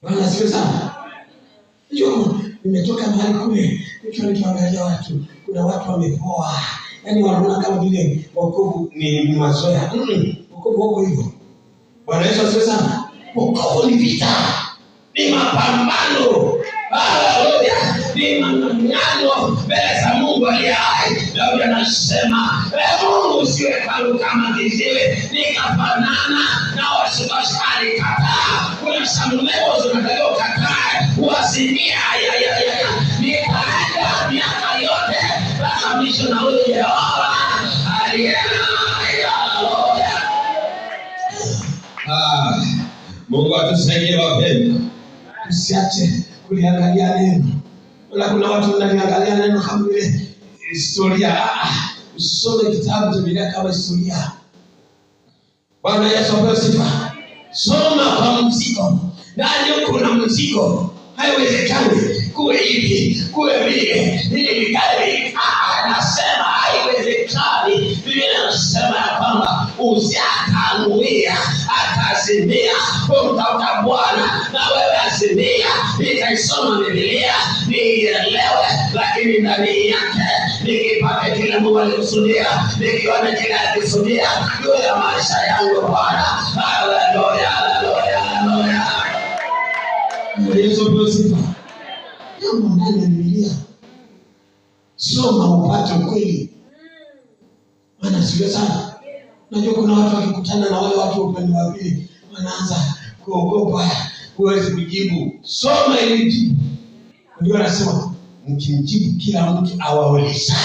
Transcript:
Bwana asifiwe sana. Ndio nimetoka mahali kule nikiangalia watu, kuna watu wamepoa. Yaani wanaona kama vile wokovu ni mazoea. Wokovu wako hivyo. Bwana Yesu asifiwe sana. Wokovu ni vita. Ni mapambano. Haleluya. Ni mang'ang'ano mbele za Mungu aliye hai. Daudi anasema, Mungu usiwe kwangu kama kiziwi, nikafanana na wasibashari kataa. Kuna Samueli zinatakiwa katae, uasinia nikaenda miaka yote mpaka mwisho na huyo Yehova aliye hai. Mungu atusaidie wapendwa. Usiache kuliangalia neno. Kuna watu wanaliangalia neno kama vile historia. Usisome kitabu cha Biblia kama historia. Bwana Yesu apewe sifa. Soma kwa mzigo. Ndani kuna mzigo. Haiwezekani kuwe hivi, kuwe vile. Hili ni gari. Anasema haiwezekani. Biblia inasema ya kwamba usiakanuia atazimia kumtafuta Bwana na wewe azimia. Nitaisoma Biblia nielewe, lakini ndani yake nikipata kile Mungu alikusudia, nikiona kile alikusudia juu ya maisha yangu Bwana. Haleluya, haleluya, haleluya. Yesu apewe sifa. Jambo ndani ya Biblia. Soma upate ukweli. Maana sio sana. Najua kuna watu wakikutana na wale watu upande wa pili wanaanza kuogopa, huwezi kujibu. Soma ili jibu. Ndio anasema mkimjibu kila mtu awaulizaye